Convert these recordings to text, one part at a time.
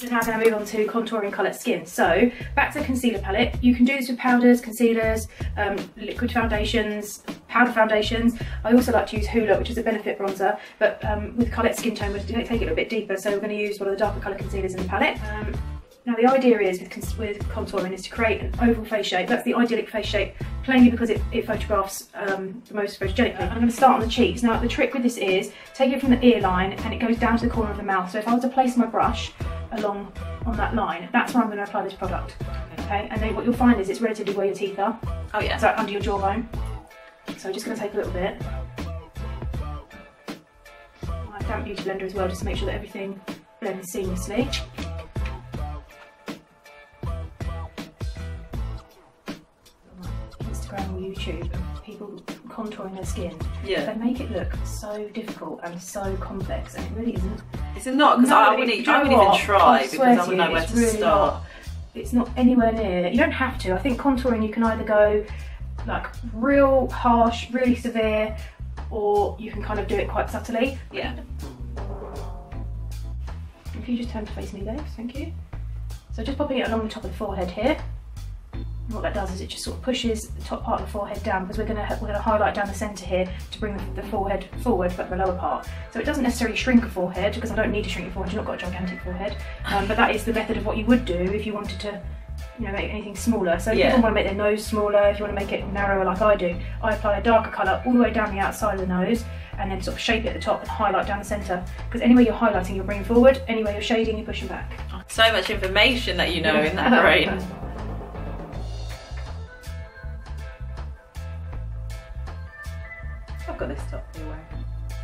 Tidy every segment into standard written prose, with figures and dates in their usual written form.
Now going to move on to contouring coloured skin. So back to the concealer palette. You can do this with powders, concealers, liquid foundations, powder foundations. I also like to use Hoola, which is a Benefit bronzer, but with coloured skin tone we're going to take it a bit deeper, so we're going to use one of the darker colour concealers in the palette. Now the idea is with contouring is to create an oval face shape. That's the idyllic face shape, plainly because it photographs the most photogenically. I'm going to start on the cheeks. Now the trick with this is take it from the ear line and it goes down to the corner of the mouth. So if I was to place my brush along on that line, that's where I'm going to apply this product. Okay, and then what you'll find is it's relatively where your teeth are. Oh yeah. So under your jawbone. So I'm just going to take a little bit. I have damp beauty blender as well, just to make sure that everything blends seamlessly. Instagram or YouTube, people contouring their skin, they make it look so difficult and so complex, and it really isn't. It's not, because I wouldn't even try, because I wouldn't know where to start. It's not anywhere near. You don't have to. I think contouring you can either go like real harsh, really severe, or you can kind of do it quite subtly. Yeah. If you just turn to face me, Dave, thank you. So just popping it along the top of the forehead here. And what that does is it just sort of pushes the top part of the forehead down, because we're going to highlight down the centre here to bring the forehead forward, but the lower part. So it doesn't necessarily shrink a forehead, because I don't need to shrink your forehead. You've not got a gigantic forehead, but that is the method of what you would do if you wanted to, you know, make anything smaller. So if you want to make their nose smaller, if you want to make it narrower like I do, I apply a darker colour all the way down the outside of the nose, and then sort of shape it at the top and highlight down the centre. Because anywhere you're highlighting, you're bringing forward. Anywhere you're shading, you're pushing back. So much information that you know in that brain. I've got this top you're wearing.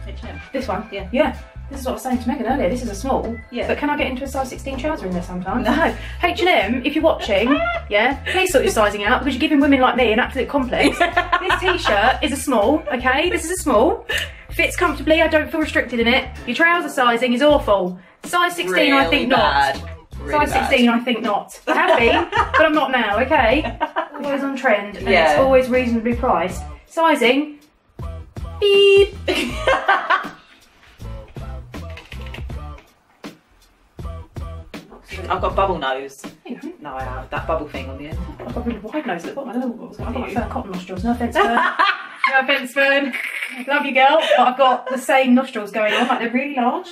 H&M. This one? Yeah. Yeah. This is what I was saying to Megan earlier. This is a small. Yeah. But can I get into a size 16 trouser in there sometimes? No. H&M, if you're watching, yeah, please sort your sizing out, because you're giving women like me an absolute complex. This t-shirt is a small, okay? This is a small. Fits comfortably. I don't feel restricted in it. Your trouser sizing is awful. Size 16, really I think bad. Not. Really size 16, I think not. I have been, but I'm not now, okay? Always on trend, and it's always reasonably priced. Sizing. Beep. I've got bubble nose. No, I have that bubble thing on the end. I've got a really wide nose at the bottom. I don't know what was going on. I've got cotton nostrils. No offence, Fern. No offence, Fern. Love you, girl. But I've got the same nostrils going on. Like, they're really large.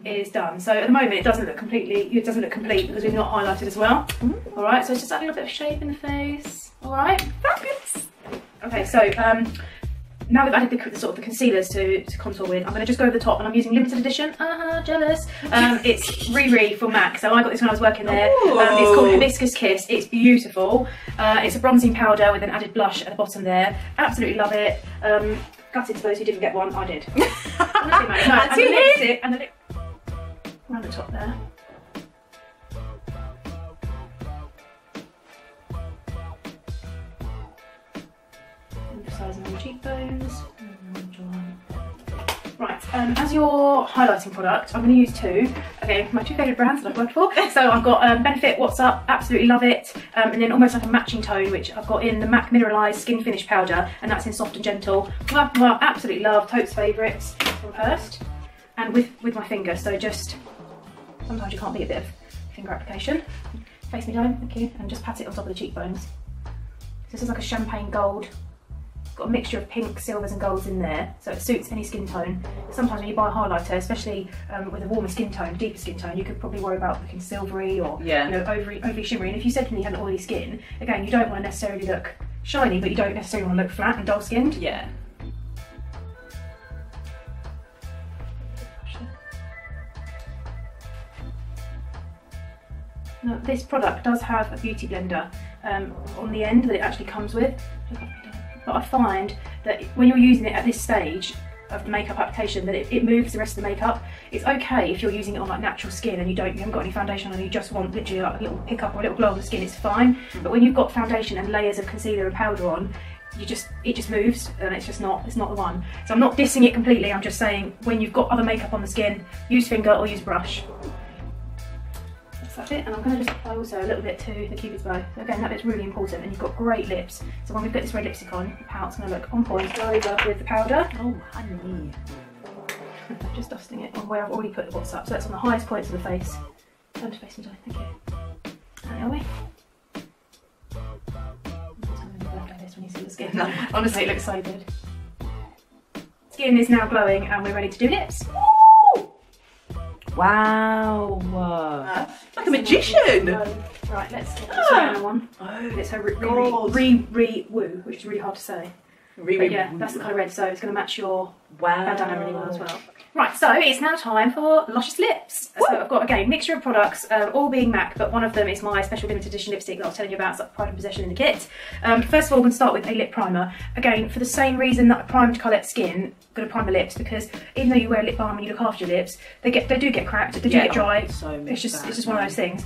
It is done. So at the moment it doesn't look complete because we've not highlighted as well. All right. So it's just adding a little bit of shape in the face. All right. Fabulous. Okay. So now we've added the concealers to contour with, I'm going to just go over the top, and I'm using limited edition. Jealous. It's Riri from MAC, so I got this when I was working there. It's called Hibiscus Kiss. It's beautiful. It's a bronzing powder with an added blush at the bottom there. Absolutely love it. Gutted to those who didn't get one. I did. And the lip around the top there. Emphasising on the cheekbones. Right, as your highlighting product, I'm going to use two. Okay, my two favourite brands that I've worked for. So I've got Benefit What's Up, absolutely love it. And then almost like a matching tone, which I've got in the MAC Mineralised Skin Finish Powder, and that's in Soft and Gentle. Well, absolutely love, Totes favourites from first. And with my finger, so just, sometimes you can't beat a bit of finger application. Face me down, thank you, and just pat it on top of the cheekbones. This is like a champagne gold. It's got a mixture of pinks, silvers and golds in there, so it suits any skin tone. Sometimes when you buy a highlighter, especially with a warmer skin tone, deeper skin tone, you could probably worry about looking silvery or you know, overly shimmery. And if you said to me you had an oily skin, again, you don't want to necessarily look shiny, but you don't necessarily want to look flat and dull skinned. Yeah. Now, this product does have a beauty blender on the end that it actually comes with, but I find that when you're using it at this stage of the makeup application, that it moves the rest of the makeup. It's okay if you're using it on like natural skin and you haven't got any foundation on and you just want literally like a little pickup or a little glow on the skin, it's fine. But when you've got foundation and layers of concealer and powder on, it just moves, and it's not the one. So I'm not dissing it completely, I'm just saying when you've got other makeup on the skin, use finger or use brush. That's it, and I'm going to just apply also a little bit to the Cupid's bow. So again, that bit's really important, and you've got great lips. So when we've got this red lipstick on, your pout's going to look on point. Go over with the powder. Oh, honey. I'm just dusting it on where I've already put the What's Up. So that's on the highest points of the face. Turn to face me, darling. Thank you. There we when you see the skin. No. Honestly, it looks so good. Skin is now glowing, and we're ready to do lips. Wow. Like a magician. Right, let's get this round one. Oh, It's her Re-Woo, which is really hard to say. But yeah, that's the colour red, so it's going to match your bandana really well as well. Right, so it's now time for Luscious Lips. Woo! So I've got, again, mixture of products, all being MAC, but one of them is my special limited edition lipstick that I was telling you about. It's like Pride and Possession in the kit. First of all, we're going to start with a lip primer. Again, for the same reason that I primed Colette Skin, I'm going to prime the lips, because even though you wear lip balm and you look after your lips, they do get cracked, they do get dry. It's just one of those things.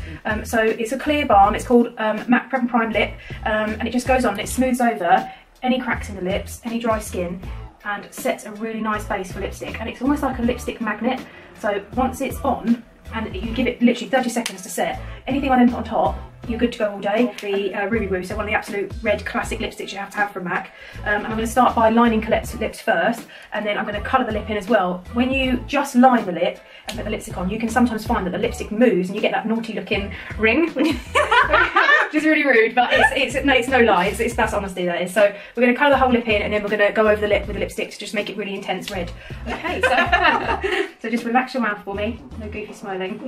So it's a clear balm. It's called MAC Prep and Prime Lip, and it just goes on and it smooths over any cracks in the lips, any dry skin, and sets a really nice base for lipstick. And it's almost like a lipstick magnet. So once it's on, and you give it literally 30 seconds to set, anything I then put on top, you're good to go all day. The Ruby Woo, so one of the absolute red classic lipsticks you have to have from MAC. And I'm going to start by lining Colette's lips first, and then I'm going to colour the lip in as well. When you just line the lip and put the lipstick on, you can sometimes find that the lipstick moves and you get that naughty looking ring, which is really rude, but it's no lie, that's honesty, that is. So we're going to colour the whole lip in, and then we're going to go over the lip with the lipstick to just make it really intense red. Okay, so just relax your mouth for me, no goofy smiling.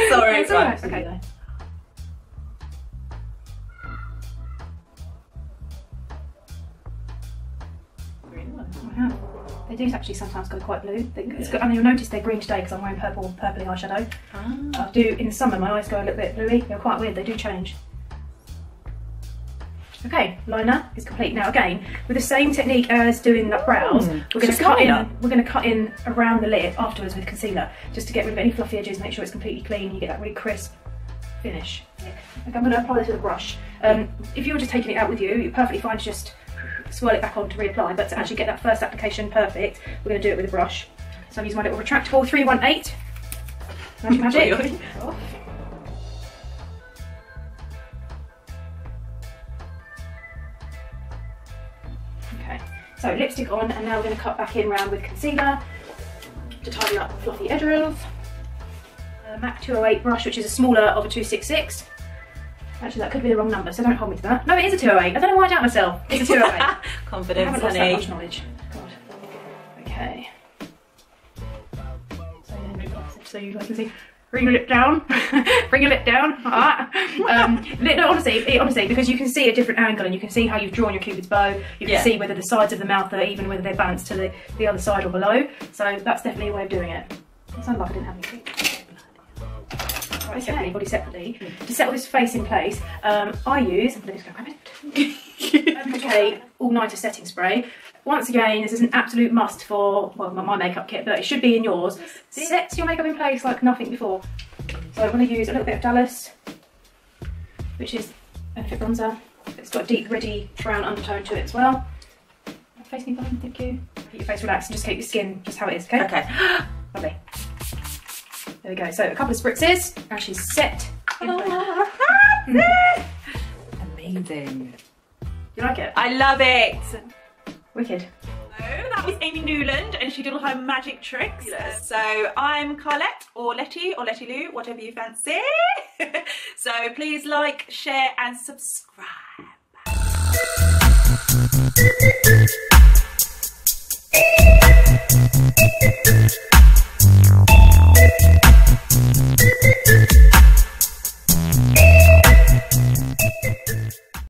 Sorry, it's alright. Okay though. They do actually sometimes go quite blue. And you'll notice they're green today because I'm wearing purpley eyeshadow. I do in the summer, my eyes go a little bit bluey. They're quite weird, they do change. Okay, liner is complete. Now again, with the same technique as doing the brows, we're going to cut in around the lip afterwards with concealer, just to get rid of any fluffy edges, make sure it's completely clean, you get that really crisp finish. Okay, I'm going to apply this with a brush. If you were just taking it out with you, you're perfectly fine to just swirl it back on to reapply, but to actually get that first application perfect, we're going to do it with a brush. So I'm using my little retractable 318. Magic. Okay, so lipstick on, and now we're going to cut back in round with concealer to tidy up fluffy edges. MAC 208 brush, which is a smaller of a 266. Actually, that could be the wrong number, so don't hold me to that. No, it is a 208. I don't know why I doubt myself. It's a 208. Confidence, I haven't lost honey. that much knowledge. God. Okay. So you guys can see. Bring your lip down. Bring your lip down. No, honestly, because you can see a different angle, and you can see how you've drawn your Cupid's bow. You can see whether the sides of the mouth are even, whether they're balanced to the other side or below. So that's definitely a way of doing it. It sounded like I didn't have anything. Separately, body separately. To set all this face in place, I use, I'm going to grab it. Okay, all-nighter setting spray. Once again, this is an absolute must for, well, my makeup kit, but it should be in yours. Sets your makeup in place like nothing before. So I'm going to use a little bit of Dallas, which is Benefit bronzer. It's got a deep reddy brown undertone to it as well. Face me fine, thank you. Keep your face relaxed and just keep your skin just how it is, okay? Okay. Lovely. There we go. So a couple of spritzes, and she's set. Amazing. You like it? I love it. Wicked. So that was Amy Newland, and she did all her magic tricks. So I'm Carlette, or Letty Lou, whatever you fancy. So please like, share and subscribe.